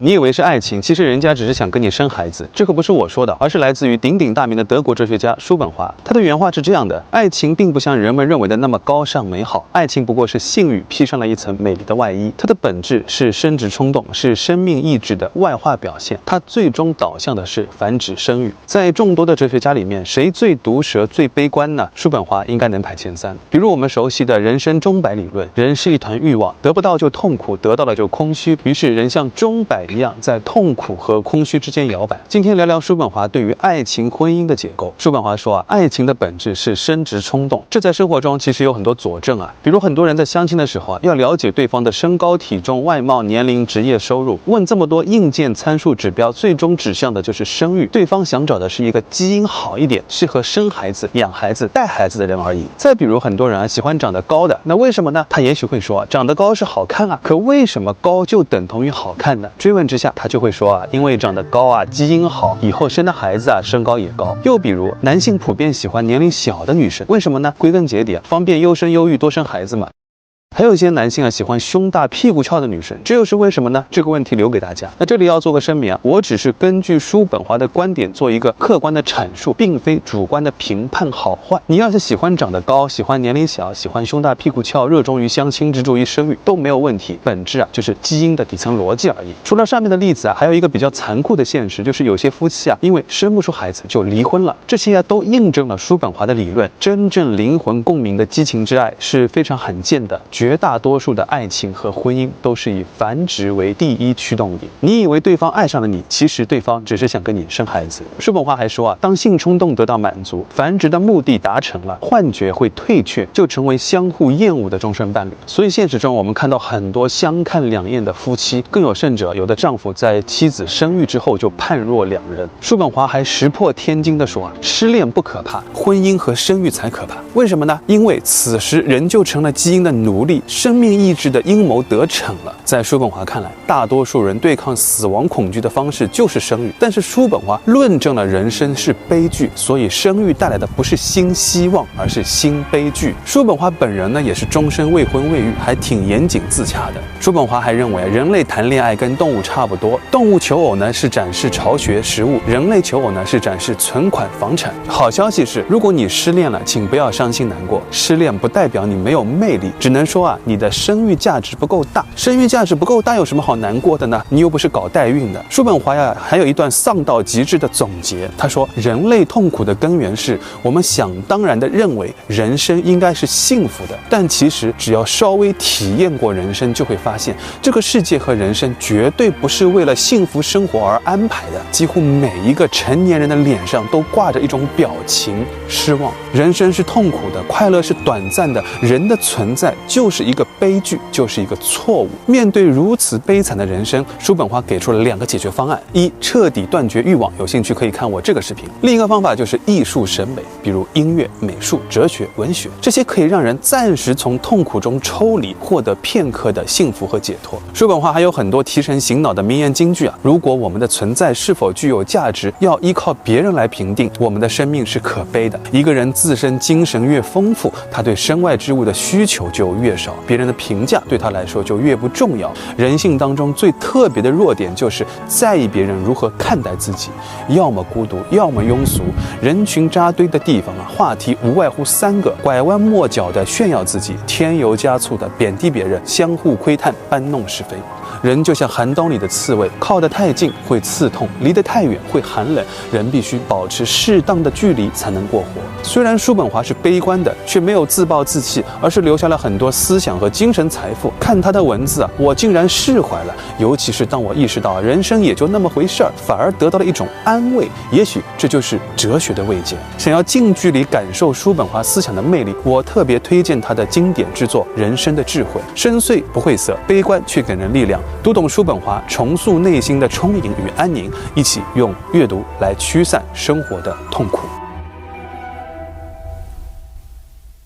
你以为是爱情，其实人家只是想跟你生孩子。这可不是我说的，而是来自于鼎鼎大名的德国哲学家叔本华。他的原话是这样的：爱情并不像人们认为的那么高尚美好，爱情不过是性欲披上了一层美丽的外衣。它的本质是生殖冲动，是生命意志的外化表现。它最终导向的是繁殖生育。在众多的哲学家里面，谁最毒舌、最悲观呢？叔本华应该能排前3。比如我们熟悉的人生钟摆理论，人是一团欲望，得不到就痛苦，得到了就空虚，于是人像钟摆一样在痛苦和空虚之间摇摆。今天聊聊叔本华对于爱情、婚姻的解构。叔本华说爱情的本质是生殖冲动，这在生活中其实有很多佐证啊。比如很多人在相亲的时候要了解对方的身高、体重、外貌、年龄、职业、收入，问这么多硬件参数指标，最终指向的就是生育。对方想找的是一个基因好一点、适合生孩子、养孩子、带孩子的人而已。再比如很多人喜欢长得高的，那为什么呢？他也许会说长得高是好看啊，可为什么高就等同于好看呢？追问之下，他就会说因为长得高基因好，以后生的孩子身高也高。又比如男性普遍喜欢年龄小的女生，为什么呢？归根结底方便优生优育，多生孩子嘛。还有一些男性喜欢胸大屁股翘的女生，这又是为什么呢？这个问题留给大家。那这里要做个声明我只是根据叔本华的观点做一个客观的阐述，并非主观的评判好坏。你要是喜欢长得高，喜欢年龄小，喜欢胸大屁股翘，热衷于相亲，执着于生育，都没有问题。本质就是基因的底层逻辑而已。除了上面的例子还有一个比较残酷的现实，就是有些夫妻因为生不出孩子就离婚了。这些都印证了叔本华的理论，真正灵魂共鸣的激情之爱是非常罕见的。绝大多数的爱情和婚姻都是以繁殖为第一驱动力。你以为对方爱上了你，其实对方只是想跟你生孩子。叔本华还说当性冲动得到满足，繁殖的目的达成了，幻觉会退却，就成为相互厌恶的终身伴侣。所以现实中我们看到很多相看两厌的夫妻，更有甚者，有的丈夫在妻子生育之后就判若两人。叔本华还石破天惊地说失恋不可怕，婚姻和生育才可怕。为什么呢？因为此时人就成了基因的奴隶，生命意志的阴谋得逞了。在叔本华看来，大多数人对抗死亡恐惧的方式就是生育，但是叔本华论证了人生是悲剧，所以生育带来的不是新希望，而是新悲剧。叔本华本人呢，也是终身未婚未育，还挺严谨自洽的。叔本华还认为人类谈恋爱跟动物差不多，动物求偶呢是展示巢穴食物，人类求偶呢是展示存款房产。好消息是，如果你失恋了，请不要伤心难过，失恋不代表你没有魅力，只能说你的生育价值不够大。生育价值不够大有什么好难过的呢？你又不是搞代孕的。叔本华还有一段丧到极致的总结，他说人类痛苦的根源是我们想当然的认为人生应该是幸福的，但其实只要稍微体验过人生，就会发现这个世界和人生绝对不是为了幸福生活而安排的。几乎每一个成年人的脸上都挂着一种表情，失望。人生是痛苦的，快乐是短暂的，人的存在就是一个悲剧，就是一个错误。面对如此悲惨的人生，叔本华给出了2个解决方案：一、彻底断绝欲望，有兴趣可以看我这个视频；另一个方法就是艺术审美，比如音乐、美术、哲学、文学，这些可以让人暂时从痛苦中抽离，获得片刻的幸福和解脱。叔本华还有很多提神醒脑的名言金句如果我们的存在是否具有价值要依靠别人来评定，我们的生命是可悲的。一个人自身精神越丰富，他对身外之物的需求就越少，别人的评价对他来说就越不重要。人性当中最特别的弱点就是在意别人如何看待自己，要么孤独，要么庸俗。人群扎堆的地方话题无外乎3个：拐弯抹角的炫耀自己，添油加醋的贬低别人，相互窥探，搬弄是非。人就像寒冬里的刺猬，靠得太近会刺痛，离得太远会寒冷。人必须保持适当的距离才能过活。虽然叔本华是悲观的，却没有自暴自弃，而是留下了很多思想和精神财富。看他的文字我竟然释怀了。尤其是当我意识到人生也就那么回事儿，反而得到了一种安慰。也许这就是哲学的慰藉。想要近距离感受叔本华思想的魅力，我特别推荐他的经典之作《人生的智慧》，深邃不晦涩，悲观却给人力量。读懂叔本华，重塑内心的充盈与安宁，一起用阅读来驱散生活的痛苦。